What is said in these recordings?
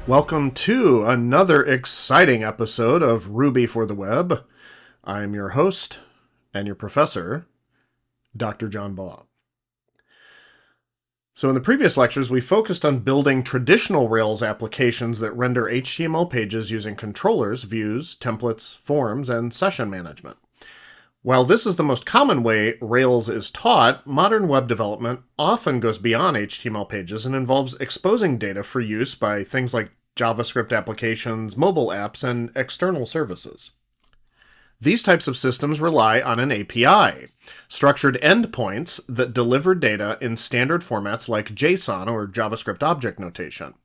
Welcome to another exciting episode of Ruby for the Web. I'm your host and your professor, Dr. John Baugh. So in the previous lectures, we focused on building traditional Rails applications that render HTML pages using controllers, views, templates, forms, and session management. While this is the most common way Rails is taught, modern web development often goes beyond HTML pages and involves exposing data for use by things like JavaScript applications, mobile apps, and external services. These types of systems rely on an API, structured endpoints that deliver data in standard formats like JSON or JavaScript object notation.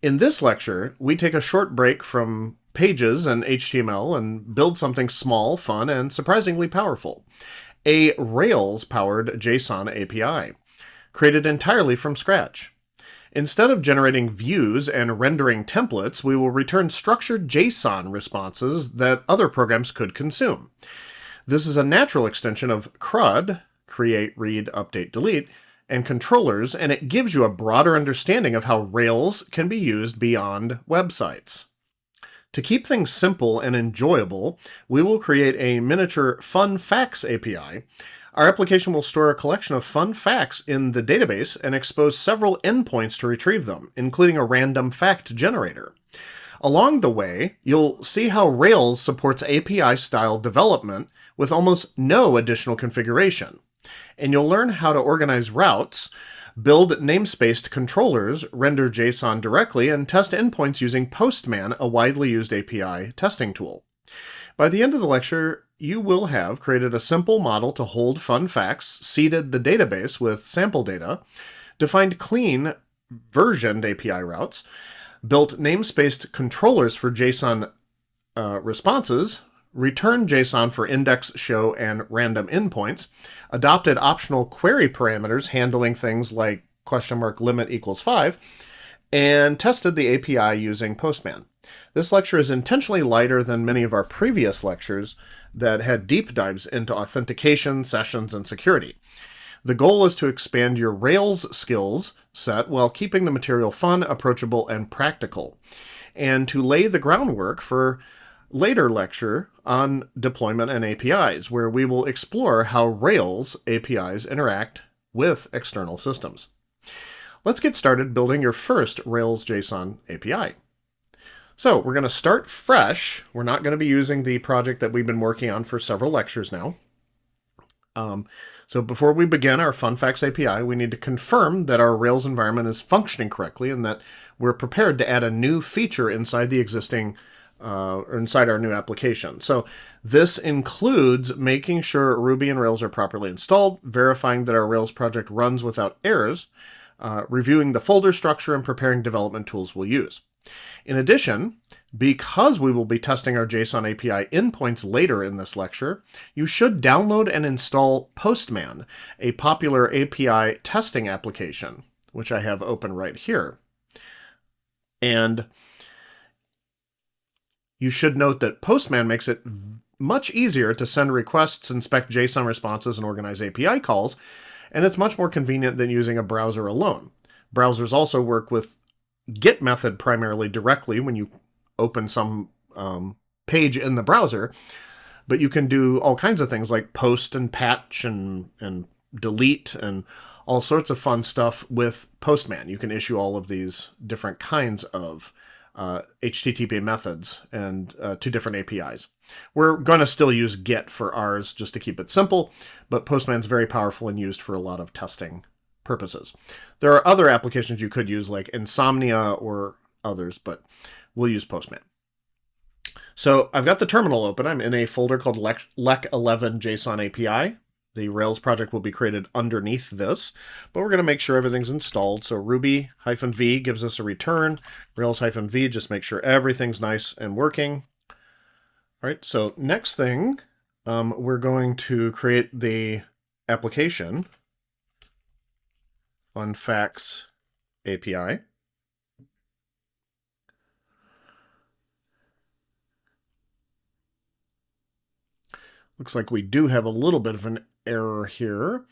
In this lecture, we take a short break from pages and HTML and build something small, fun, and surprisingly powerful. A Rails-powered JSON API, created entirely from scratch. Instead of generating views and rendering templates, we will return structured JSON responses that other programs could consume. This is a natural extension of CRUD, create, read, update, delete, and controllers, and it gives you a broader understanding of how Rails can be used beyond websites. To keep things simple and enjoyable, we will create a miniature fun facts API. Our application will store a collection of fun facts in the database and expose several endpoints to retrieve them, including a random fact generator. Along the way, you'll see how Rails supports API-style development with almost no additional configuration. And you'll learn how to organize routes, build namespaced controllers, render JSON directly, and test endpoints using Postman, a widely used API testing tool. By the end of the lecture, you will have created a simple model to hold fun facts, seeded the database with sample data, defined clean, versioned API routes, built namespaced controllers for JSON responses, returned JSON for index, show, and random endpoints, adopted optional query parameters handling things like !limit equals 5, and tested the API using Postman. This lecture is intentionally lighter than many of our previous lectures that had deep dives into authentication, sessions, and security. The goal is to expand your Rails skills set while keeping the material fun, approachable, and practical, and to lay the groundwork for later lecture on deployment and APIs, where we will explore how Rails APIs interact with external systems. Let's get started building your first Rails JSON API. So we're going to start fresh. We're not going to be using the project that we've been working on for several lectures now. So before we begin our Fun Facts API, we need to confirm that our Rails environment is functioning correctly and that we're prepared to add a new feature inside the existing or inside our new application. So this includes making sure Ruby and Rails are properly installed, verifying that our Rails project runs without errors, reviewing the folder structure, and preparing development tools we'll use. In addition, because we will be testing our JSON API endpoints later in this lecture, you should download and install Postman, a popular API testing application, which I have open right here. And you should note that Postman makes it much easier to send requests, inspect JSON responses, and organize API calls, and it's much more convenient than using a browser alone. Browsers also work with get method primarily directly when you open some page in the browser, but you can do all kinds of things like post and patch and delete and all sorts of fun stuff with Postman. You can issue all of these different kinds of HTTP methods and to different APIs. We're going to still use get for ours just to keep it simple, but Postman's very powerful and used for a lot of testing purposes. There are other applications you could use like Insomnia or others, but we'll use Postman. So I've got the terminal open. I'm in a folder called lec11 JSON API. The Rails project will be created underneath this, but we're going to make sure everything's installed. So Ruby-v gives us a return. Rails-v just make sure everything's nice and working. All right, so next thing, we're going to create the application on Facts API. Looks like we do have a little bit of an error here.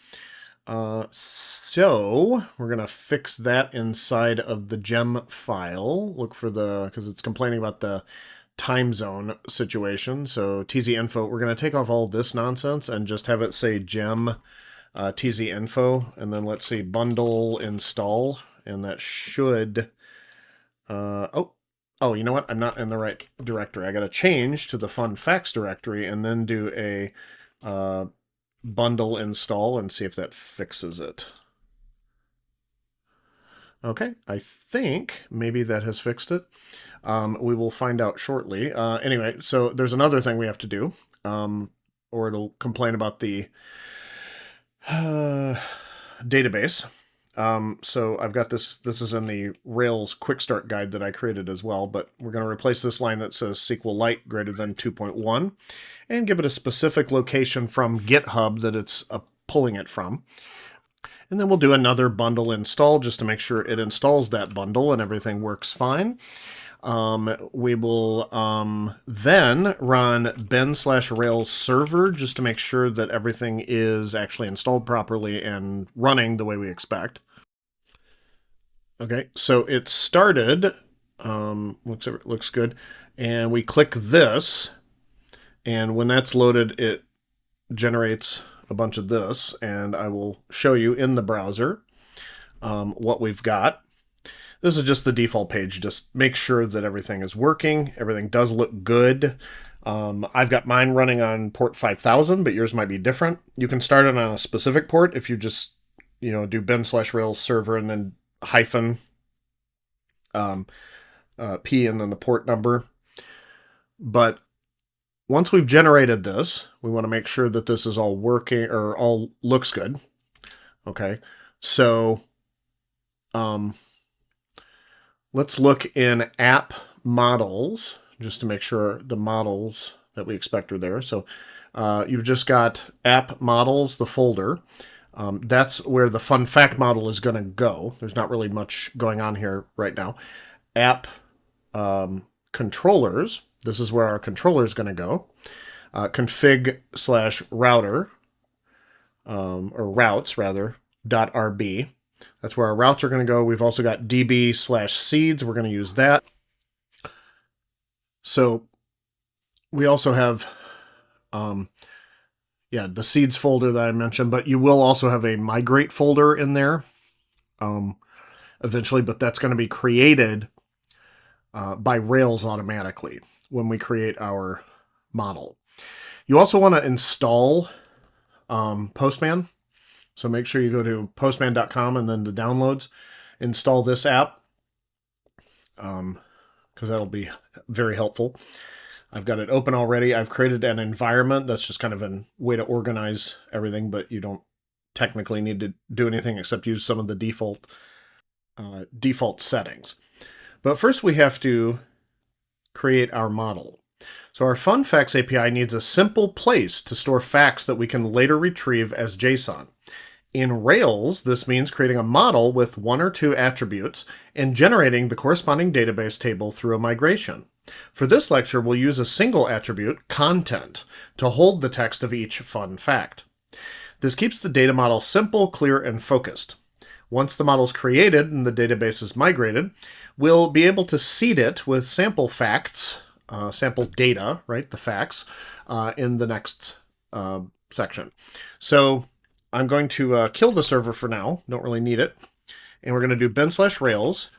So we're going to fix that inside of the gem file. Look for because it's complaining about the time zone situation. So tz info, we're going to take off all this nonsense and just have it say gem tz info. And then let's see, bundle install. And that should, oh, you know what? I'm not in the right directory. I got to change to the fun facts directory and then do a bundle install and see if that fixes it. Okay, I think maybe that has fixed it. We will find out shortly. Anyway, so there's another thing we have to do, or it'll complain about the database. So I've got this. This is in the Rails Quick Start guide that I created as well, but we're going to replace this line that says SQLite greater than 2.1 and give it a specific location from GitHub that it's pulling it from. And then we'll do another bundle install just to make sure it installs that bundle and everything works fine. We will then run bin/rails server just to make sure that everything is actually installed properly and running the way we expect. Okay, so it started. Looks good. And we click this, and when that's loaded, it generates a bunch of this, and I will show you in the browser what we've got. This is just the default page. Just make sure that everything is working. Everything does look good. I've got mine running on port 5000, but yours might be different. You can start it on a specific port if you just, do bin/rails server and then hyphen P and then the port number. But once we've generated this, we want to make sure that this is all working or all looks good. Okay, so let's look in app models just to make sure the models that we expect are there. So you've just got app models, the folder. That's where the fun fact model is going to go. There's not really much going on here right now. App controllers. This is where our controller is going to go. Config/router, or routes rather, .rb. That's where our routes are going to go. We've also got db/seeds. We're going to use that. So we also have, the seeds folder that I mentioned, but you will also have a migrate folder in there eventually, but that's going to be created by Rails automatically when we create our model. You also want to install Postman. So make sure you go to postman.com and then the downloads, install this app, because that'll be very helpful. I've got it open already. I've created an environment. That's just kind of a way to organize everything, but you don't technically need to do anything except use some of the default settings. But first we have to create our model. So our Fun Facts API needs a simple place to store facts that we can later retrieve as JSON. In Rails, this means creating a model with one or two attributes and generating the corresponding database table through a migration. For this lecture, we'll use a single attribute, content, to hold the text of each fun fact. This keeps the data model simple, clear, and focused. Once the model is created and the database is migrated, we'll be able to seed it with sample facts, sample data, right, the facts, in the next section. So I'm going to kill the server for now, don't really need it, and we're going to do bin/rails,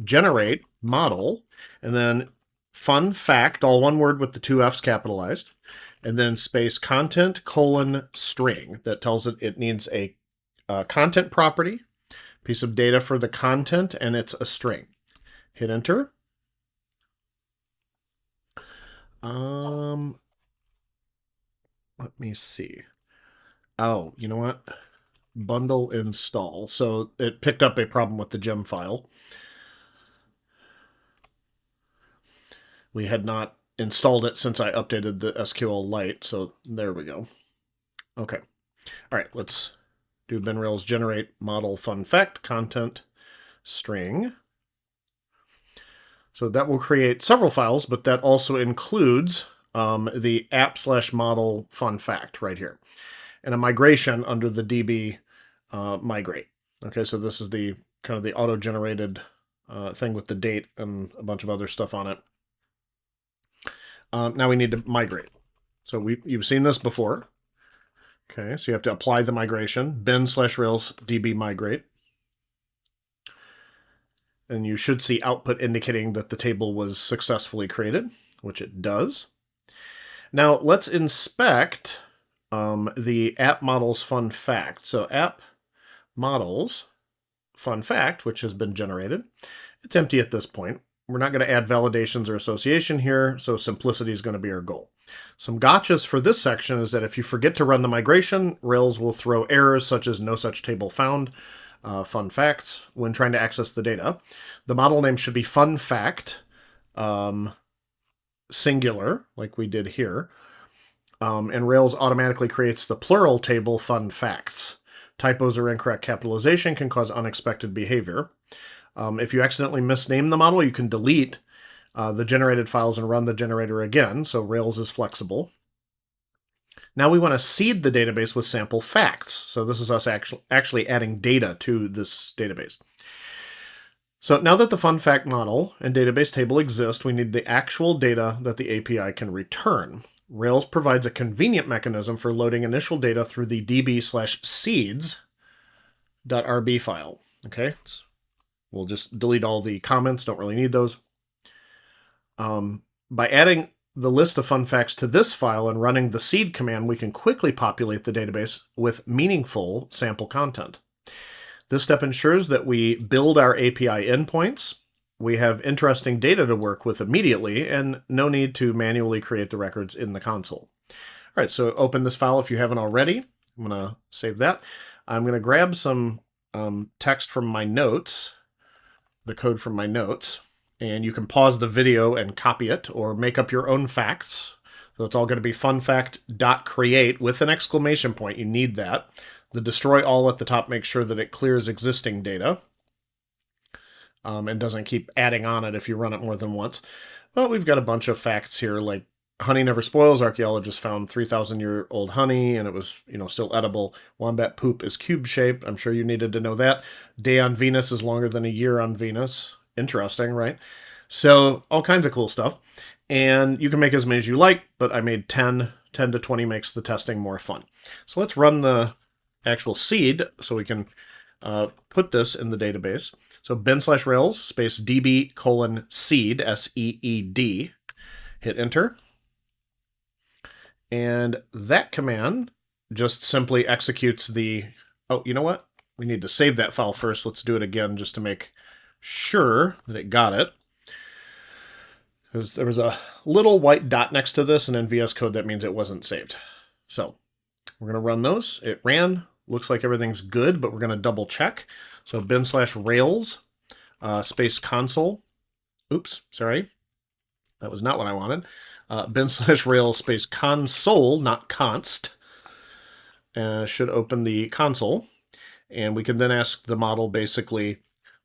generate, model, and then fun fact, all one word with the two F's capitalized, and then space content : string. That tells it it needs a content property, piece of data for the content, and it's a string. Hit enter. Let me see. Oh, you know what? Bundle install. So it picked up a problem with the gem file. We had not installed it since I updated the SQLite, so there we go. Okay. All right, let's do bin/rails generate model fun fact content string. So that will create several files, but that also includes the app/model fun fact right here, and a migration under the db migrate. Okay, so this is the kind of the auto-generated thing with the date and a bunch of other stuff on it. Now we need to migrate. So you've seen this before. Okay, so you have to apply the migration, bin/rails db migrate. And you should see output indicating that the table was successfully created, which it does. Now let's inspect the app models fun fact. So app models fun fact, which has been generated, it's empty at this point. We're not going to add validations or association here, so simplicity is going to be our goal. Some gotchas for this section is that if you forget to run the migration, Rails will throw errors such as no such table found, fun facts, when trying to access the data. The model name should be fun fact, singular, like we did here. And Rails automatically creates the plural table fun facts. Typos or incorrect capitalization can cause unexpected behavior. If you accidentally misname the model, you can delete the generated files and run the generator again, so Rails is flexible. Now we want to seed the database with sample facts. So this is us actually adding data to this database. So now that the fun fact model and database table exist, we need the actual data that the API can return. Rails provides a convenient mechanism for loading initial data through the db/seeds.rb file. Okay, we'll just delete all the comments, don't really need those. By adding the list of fun facts to this file and running the seed command, we can quickly populate the database with meaningful sample content. This step ensures that we build our API endpoints, we have interesting data to work with immediately, and no need to manually create the records in the console. All right, so open this file if you haven't already. I'm going to save that. I'm going to grab some text from my notes, the code from my notes, and you can pause the video and copy it or make up your own facts. So it's all going to be funfact.create with an exclamation point. You need that. The destroy all at the top makes sure that it clears existing data and doesn't keep adding on it if you run it more than once. But we've got a bunch of facts here, like honey never spoils. Archaeologists found 3,000-year-old honey, and it was, still edible. Wombat poop is cube-shaped. I'm sure you needed to know that. Day on Venus is longer than a year on Venus. Interesting, right? So all kinds of cool stuff. And you can make as many as you like, but I made 10. 10 to 20 makes the testing more fun. So let's run the actual seed so we can put this in the database. So bin/rails space db:/seed, S-E-E-D. Hit enter. And that command just simply executes the... Oh, you know what? We need to save that file first. Let's do it again just to make sure that it got it. Because there was a little white dot next to this, and in VS Code that means it wasn't saved. So we're going to run those. It ran. Looks like everything's good, but we're going to double check. So bin/rails space console. Oops, sorry. That was not what I wanted. Bin/rails space console, not const. Should open the console. And we can then ask the model basically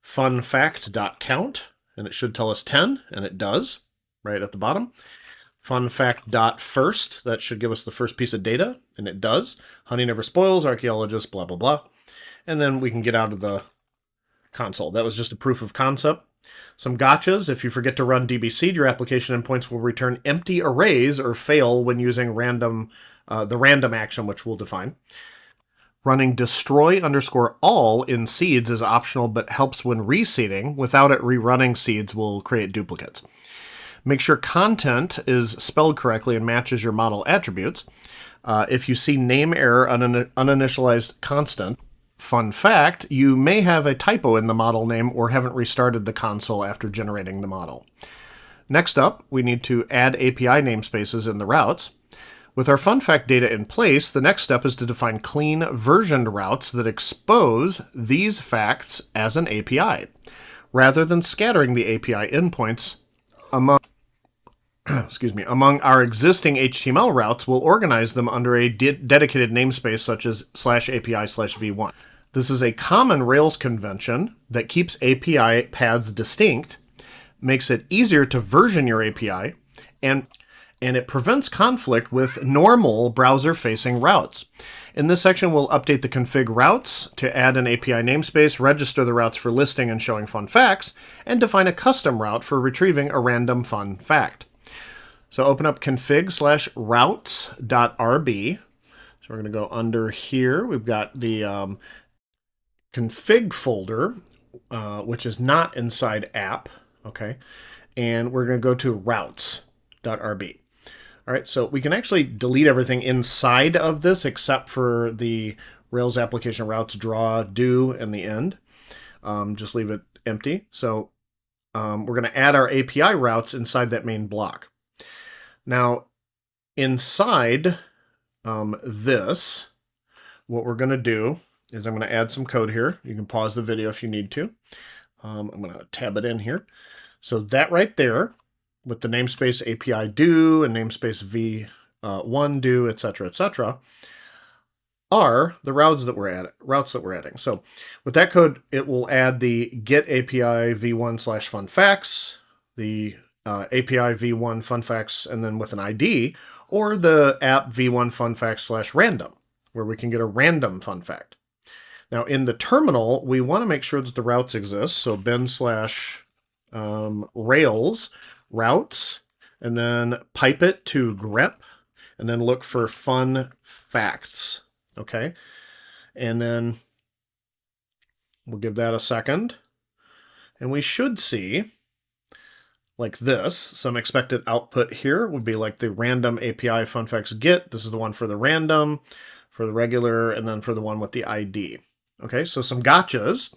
funfact.count, and it should tell us 10, and it does, right at the bottom. Funfact.first, that should give us the first piece of data, and it does. Honey never spoils, archaeologists, blah, blah, blah. And then we can get out of the console. That was just a proof of concept. Some gotchas: if you forget to run dbseed, your application endpoints will return empty arrays or fail when using the random action, which we'll define. Running destroy_all in seeds is optional, but helps when reseeding. Without it, rerunning seeds will create duplicates. Make sure content is spelled correctly and matches your model attributes. If you see name error uninitialized constant, fun fact, you may have a typo in the model name or haven't restarted the console after generating the model. Next up, we need to add API namespaces in the routes. With our fun fact data in place, the next step is to define clean versioned routes that expose these facts as an API, rather than scattering the API endpoints among our existing HTML routes. We'll organize them under a dedicated namespace such as /API/v1. This is a common Rails convention that keeps API paths distinct, makes it easier to version your API, and and it prevents conflict with normal browser-facing routes. In this section, we'll update the config routes to add an API namespace, register the routes for listing and showing fun facts, and define a custom route for retrieving a random fun fact. So open up config/routes.rb. So we're going to go under here. We've got the config folder, which is not inside app, okay? And we're going to go to routes.rb. All right, so we can actually delete everything inside of this except for the Rails application routes draw, do, and the end. Just leave it empty. So we're going to add our API routes inside that main block. Now, inside this, what we're going to do is I'm going to add some code here. You can pause the video if you need to. I'm going to tab it in here. So that right there, with the namespace API do and namespace v1 do, etc., are the routes that we're adding. So with that code, it will add the get API v1/fun facts, the API v1 fun facts, and then with an ID, or the app v1 fun facts/random, where we can get a random fun fact. Now in the terminal, we want to make sure that the routes exist. So bin/rails routes, and then pipe it to grep, and then look for fun facts, okay? And then we'll give that a second, and we should see, like this, some expected output here would be like the random API fun facts get. This is the one for the random, for the regular, and then for the one with the ID. Okay, so some gotchas.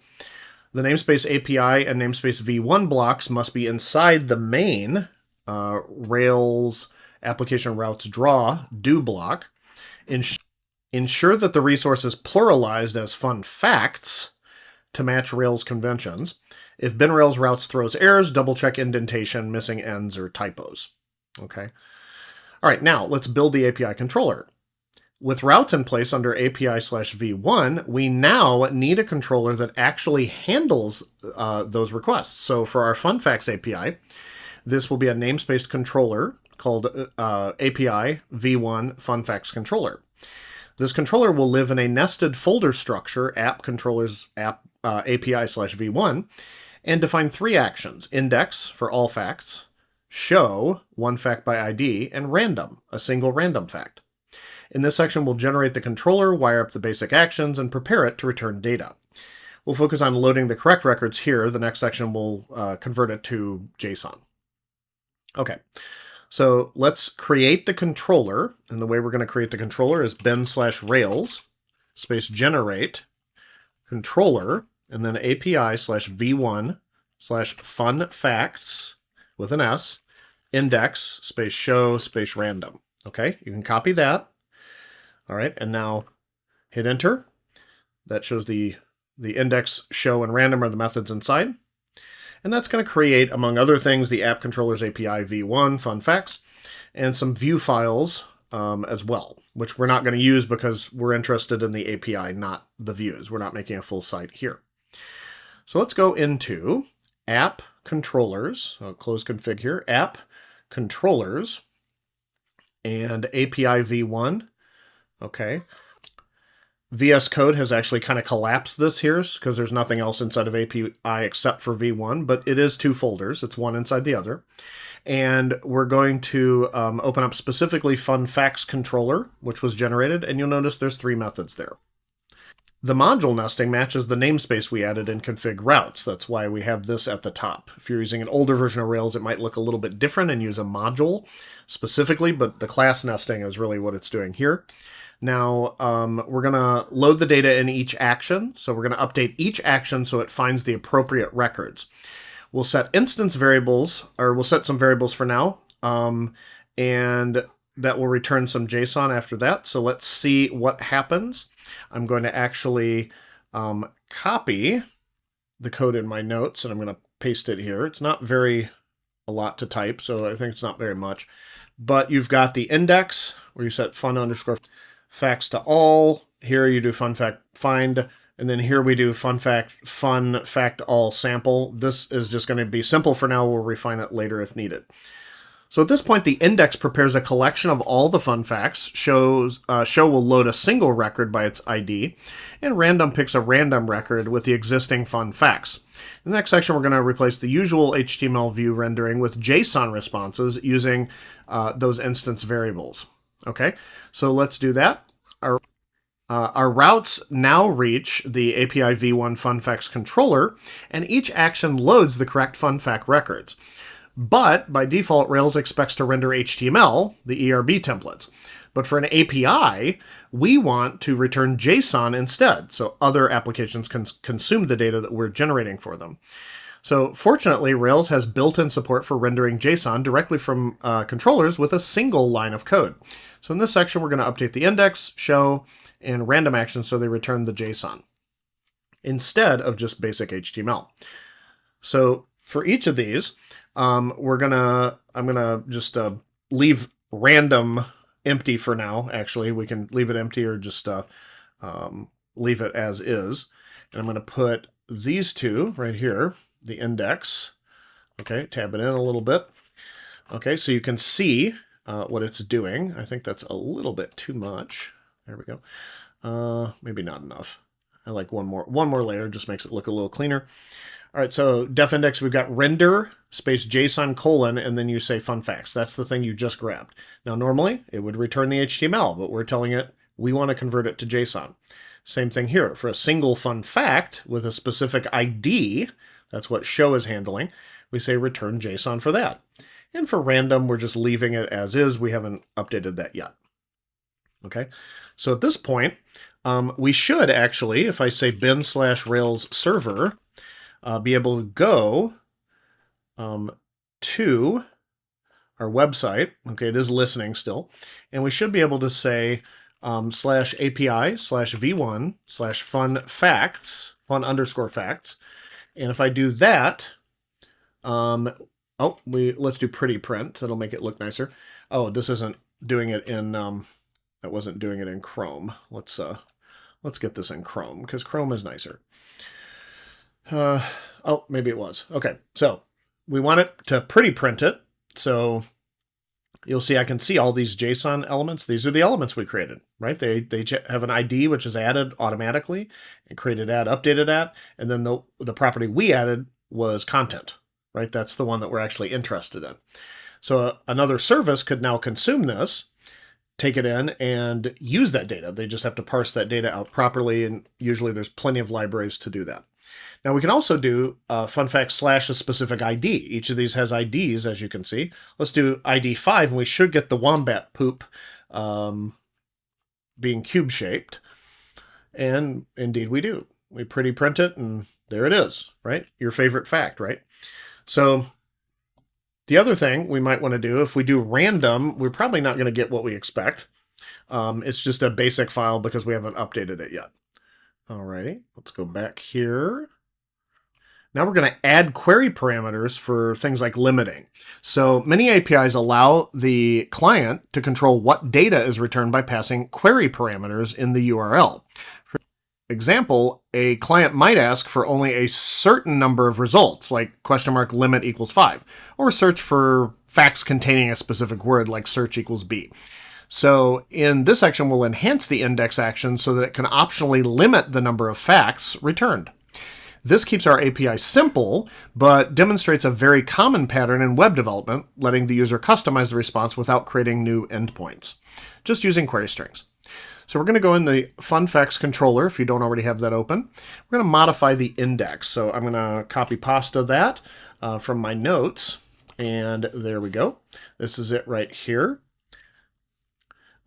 The namespace API and namespace v1 blocks must be inside the main Rails application routes draw do block. Ensure that the resource is pluralized as fun facts to match Rails conventions. If bin Rails routes throws errors, double check indentation, missing ends, or typos. Okay. All right, now let's build the API controller. With routes in place under API/v1, we now need a controller that actually handles those requests. So for our fun facts API, this will be a namespace controller called API v1 fun facts controller. This controller will live in a nested folder structure, app controllers app API/v1, and define three actions: index for all facts, show one fact by ID, and random, a single random fact. In this section, we'll generate the controller, wire up the basic actions, and prepare it to return data. We'll focus on loading the correct records here. The next section will convert it to JSON. Okay, so let's create the controller. And the way we're going to create the controller is bin/rails space generate controller, and then API/v1/fun facts with an S, index space show space random. Okay, you can copy that. All right, and now hit enter. That shows the index, show, and random are the methods inside. And that's going to create, among other things, the app controllers API v1 fun facts and some view files as well, which we're not going to use because we're interested in the API, not the views. We're not making a full site here. So let's go into app controllers. I'll close config here. App controllers and API v1. Okay. VS Code has actually kind of collapsed this here because there's nothing else inside of API except for v1, but it is two folders. It's one inside the other. And we're going to open up specifically fun facts controller, which was generated, and you'll notice there's three methods there. The module nesting matches the namespace we added in config routes. That's why we have this at the top. If you're using an older version of Rails, it might look a little bit different and use a module specifically, but the class nesting is really what it's doing here. Now, we're going to load the data in each action. So we're going to update each action so it finds the appropriate records. We'll set instance variables, or we'll set some variables for now, and that will return some JSON after that. So let's see what happens. I'm going to actually copy the code in my notes, and I'm going to paste it here. It's not a lot to type, so I think it's not very much. But you've got the index, where you set fun_facts to all. Here you do fun fact find, and then here we do fun fact all sample. This is just going to be simple for now. We'll refine it later if needed. So at this point, the index prepares a collection of all the fun facts. Show will load a single record by its ID, and random picks a random record with the existing fun facts. In the next section, we're going to replace the usual HTML view rendering with JSON responses using those instance variables. Okay, so let's do that. Our routes now reach the API v1 fun facts controller, and each action loads the correct fun fact records. But by default, Rails expects to render HTML, the ERB templates. But for an API, we want to return JSON instead, so other applications can consume the data that we're generating for them. So fortunately, Rails has built-in support for rendering JSON directly from controllers with a single line of code. So in this section, we're going to update the index, show, and random actions so they return the JSON instead of just basic HTML. So for each of these, I'm gonna just leave random empty for now. Actually, we can leave it empty or just leave it as is. And I'm gonna put these two right here, the index. Okay, tab it in a little bit. Okay, so you can see what it's doing. I think that's a little bit too much. There we go. Maybe not enough. I like one more layer, just makes it look a little cleaner. All right, so def index, we've got render space JSON colon, and then you say fun facts. That's the thing you just grabbed. Now, normally it would return the HTML, but we're telling it we want to convert it to JSON. Same thing here. For a single fun fact with a specific ID, that's what show is handling, we say return JSON for that. And for random, we're just leaving it as is. We haven't updated that yet. Okay, so at this point, we should actually, if I say bin/Rails server, be able to go to our website. Okay, it is listening still. And we should be able to say /API/v1/fun facts, fun_facts. And if I do that, let's do pretty print. That'll make it look nicer. Oh, this isn't doing it in, that wasn't doing it in Chrome. Let's get this in Chrome because Chrome is nicer. Oh, maybe it was. Okay, so we want it to pretty print it. So you'll see I can see all these JSON elements. These are the elements we created, right? They have an ID which is added automatically and created at, updated at, and then the property we added was content, right? That's the one that we're actually interested in. So another service could now consume this, take it in, and use that data. They just have to parse that data out properly, and usually there's plenty of libraries to do that. Now we can also do fun fact / a specific ID. Each of these has IDs, as you can see. Let's do ID 5, and we should get the wombat poop being cube-shaped. And indeed we do. We pretty print it, and there it is, right? Your favorite fact, right? So the other thing we might want to do, if we do random, we're probably not going to get what we expect. It's just a basic file because we haven't updated it yet. Alrighty, let's go back here. Now we're going to add query parameters for things like limiting. So many APIs allow the client to control what data is returned by passing query parameters in the URL. For example, a client might ask for only a certain number of results, like !limit = 5, or search for facts containing a specific word, like search = B. So in this section, we'll enhance the index action so that it can optionally limit the number of facts returned. This keeps our API simple, but demonstrates a very common pattern in web development, letting the user customize the response without creating new endpoints, just using query strings. So we're going to go in the fun facts controller, if you don't already have that open. We're going to modify the index. So I'm going to copy pasta that from my notes, and there we go. This is it right here.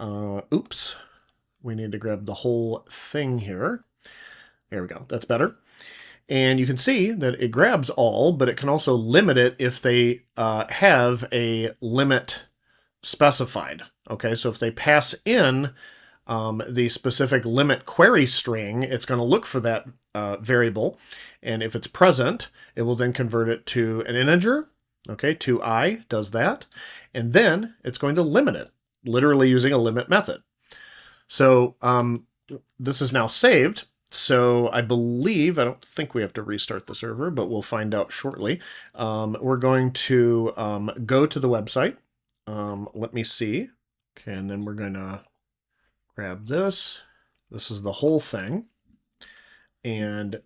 Oops, we need to grab the whole thing here. There we go, that's better. And you can see that it grabs all, but it can also limit it if they have a limit specified. Okay, so if they pass in the specific limit query string, it's going to look for that variable. And if it's present, it will then convert it to an integer. Okay, to I does that. And then it's going to limit it, literally using a limit method. So this is now saved. So I believe, I don't think we have to restart the server, but we'll find out shortly. We're going to go to the website, Let me see. Okay, and then we're going to grab this. This is the whole thing. And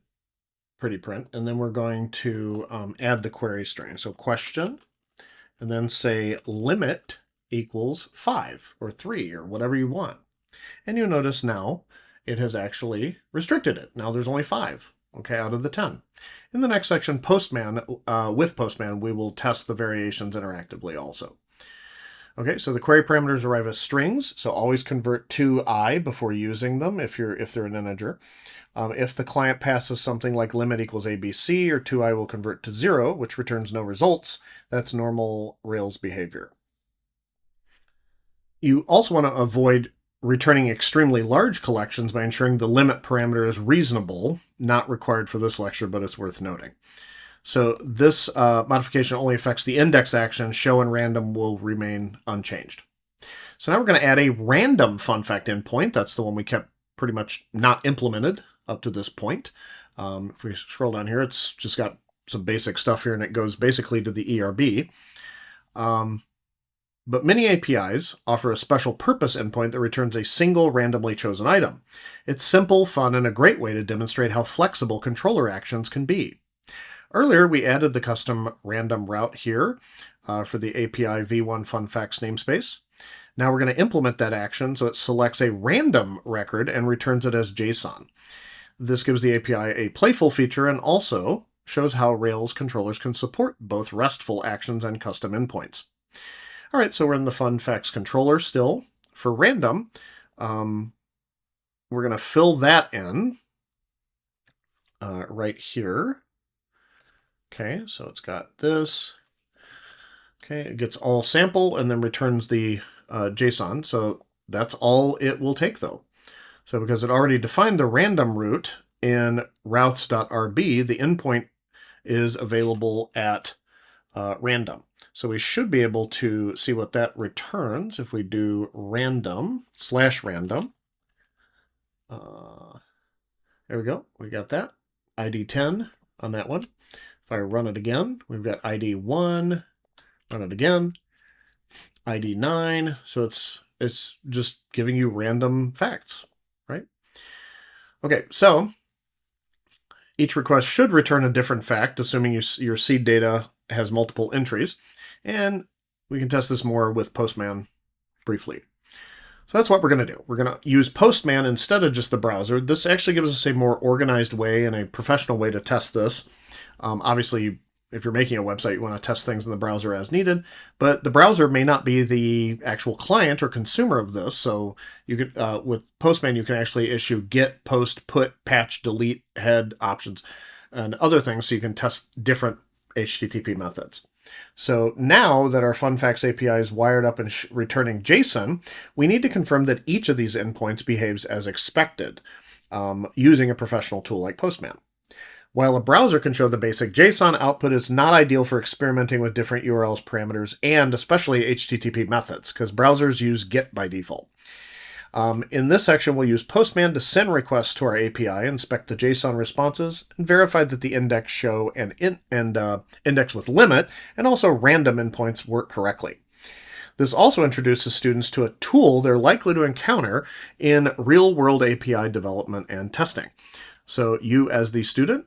pretty print. And then we're going to add the query string. So question, and then say limit equals 5 or 3 or whatever you want. And you'll notice now it has actually restricted it. Now there's only 5, okay, out of the 10. In the next section, Postman, with Postman, we will test the variations interactively also. Okay, so the query parameters arrive as strings, so always convert to I before using them if they're an integer. If the client passes something like limit equals ABC, or 2i will convert to 0, which returns no results. That's normal Rails behavior. You also want to avoid returning extremely large collections by ensuring the limit parameter is reasonable, not required for this lecture, but it's worth noting. So this modification only affects the index action. Show and random will remain unchanged. So now we're going to add a random fun fact endpoint. That's the one we kept pretty much not implemented up to this point. If we scroll down here, it's just got some basic stuff here, and it goes basically to the ERB. But many APIs offer a special purpose endpoint that returns a single randomly chosen item. It's simple, fun, and a great way to demonstrate how flexible controller actions can be. Earlier, we added the custom random route here for the API v1 funfacts namespace. Now we're going to implement that action so it selects a random record and returns it as JSON. This gives the API a playful feature and also shows how Rails controllers can support both RESTful actions and custom endpoints. All right, so we're in the funfacts controller still. For random, we're going to fill that in right here. Okay, so it's got this. Okay, it gets all sample and then returns the JSON. So that's all it will take though. So because it already defined the random route in routes.rb, the endpoint is available at random. So we should be able to see what that returns if we do random/random. There we go. We got that. ID 10 on that one. If I run it again, we've got ID 1. Run it again. ID 9. So it's just giving you random facts, right? Okay, so each request should return a different fact, assuming your seed data has multiple entries. And we can test this more with Postman briefly. So that's what we're going to do. We're going to use Postman instead of just the browser. This actually gives us a more organized way and a professional way to test this. Obviously, if you're making a website, you want to test things in the browser as needed, but the browser may not be the actual client or consumer of this. So you could, with Postman, you can actually issue get, post, put, patch, delete, head options, and other things so you can test different HTTP methods. So now that our funfacts API is wired up and returning JSON, we need to confirm that each of these endpoints behaves as expected using a professional tool like Postman. While a browser can show the basic JSON output, it's not ideal for experimenting with different URLs, parameters, and especially HTTP methods, because browsers use GET by default. In this section, we'll use Postman to send requests to our API, inspect the JSON responses, and verify that the index show and index with limit and also random endpoints work correctly. This also introduces students to a tool they're likely to encounter in real-world API development and testing. So you, as the student,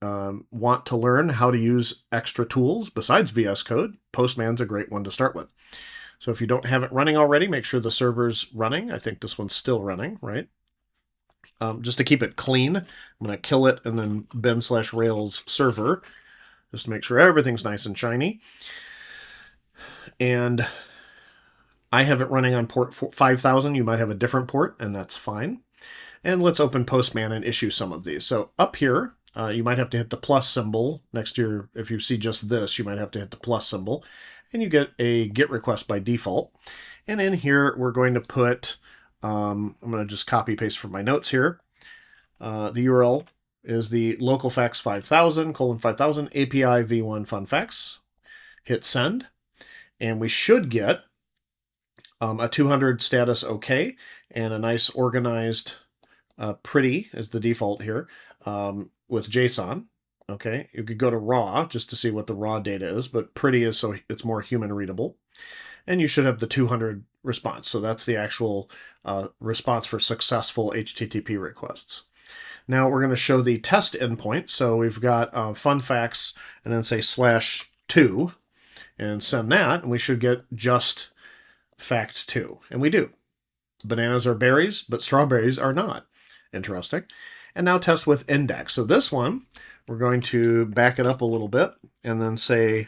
want to learn how to use extra tools besides VS Code, Postman's a great one to start with. So if you don't have it running already, make sure the server's running. I think this one's still running, right? Just to keep it clean, I'm going to kill it and then bin/rails server, just to make sure everything's nice and shiny. And I have it running on port 5000. You might have a different port, and that's fine. And let's open Postman and issue some of these. So up here, you might have to hit the plus symbol next to your, if you see just this, you might have to hit the plus symbol, and you get a GET request by default. And in here, we're going to put, I'm going to just copy paste from my notes here. The URL is the localfax 5000 API v1 funfacts. Hit send, and we should get a 200 status OK and a nice organized pretty is the default here with JSON. Okay, you could go to raw just to see what the raw data is, but pretty is so it's more human readable. and you should have the 200 response. So that's the actual response for successful HTTP requests. Now we're going to show the test endpoint. So we've got fun facts and then say /2 and send that, and we should get just fact 2. And we do. Bananas are berries, but strawberries are not. Interesting. And now test with index. So this one, we're going to back it up a little bit and then say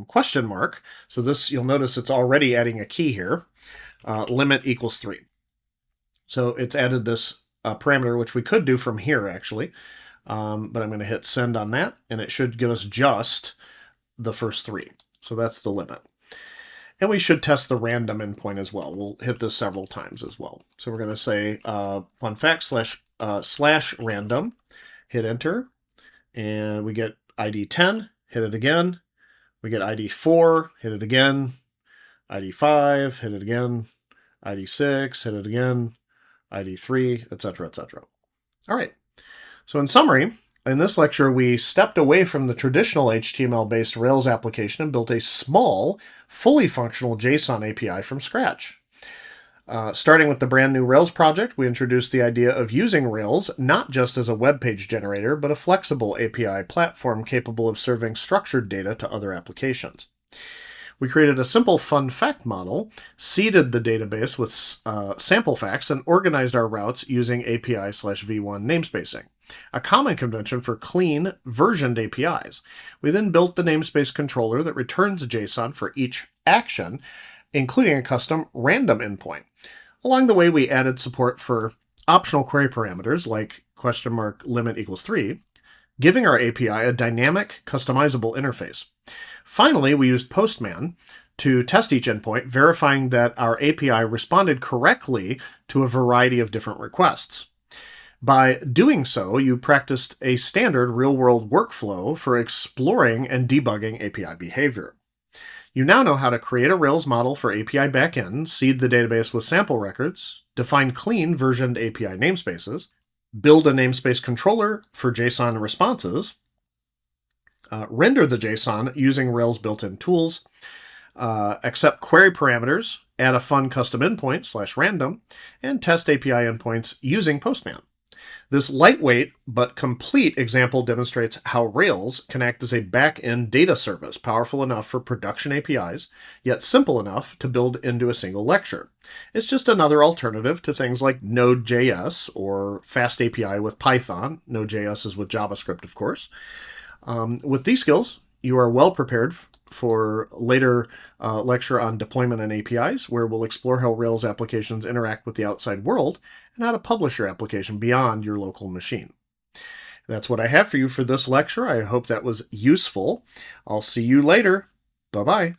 question mark. So this, you'll notice it's already adding a key here. Limit equals 3. So it's added this parameter, which we could do from here actually. But I'm going to hit send on that, and it should give us just the first 3. So that's the limit. And we should test the random endpoint as well. We'll hit this several times as well. So we're going to say fun fact / random, hit enter, and we get ID 10, hit it again. We get ID 4, hit it again. ID 5, hit it again. ID 6, hit it again. ID 3, etc., etc. All right. So in summary, in this lecture, we stepped away from the traditional HTML-based Rails application and built a small, fully functional JSON API from scratch. Starting with the brand new Rails project, we introduced the idea of using Rails not just as a web page generator, but a flexible API platform capable of serving structured data to other applications. We created a simple fun fact model, seeded the database with sample facts, and organized our routes using API/v1 namespacing, a common convention for clean, versioned APIs. We then built the namespace controller that returns JSON for each action, including a custom random endpoint. Along the way, we added support for optional query parameters like limit equals 3, giving our API a dynamic, customizable interface. Finally, we used Postman to test each endpoint, verifying that our API responded correctly to a variety of different requests. By doing so, you practiced a standard real-world workflow for exploring and debugging API behavior. You now know how to create a Rails model for API backend, seed the database with sample records, define clean versioned API namespaces, build a namespace controller for JSON responses, render the JSON using Rails built-in tools, accept query parameters, add a fun custom endpoint /random, and test API endpoints using Postman. This lightweight but complete example demonstrates how Rails can act as a back-end data service, powerful enough for production APIs, yet simple enough to build into a single lecture. It's just another alternative to things like Node.js or Fast API with Python. Node.js is with JavaScript, of course. With these skills, you are well prepared for later lecture on deployment and APIs, where we'll explore how Rails applications interact with the outside world and how to publish your application beyond your local machine. That's what I have for you for this lecture. I hope that was useful. I'll see you later. Bye-bye.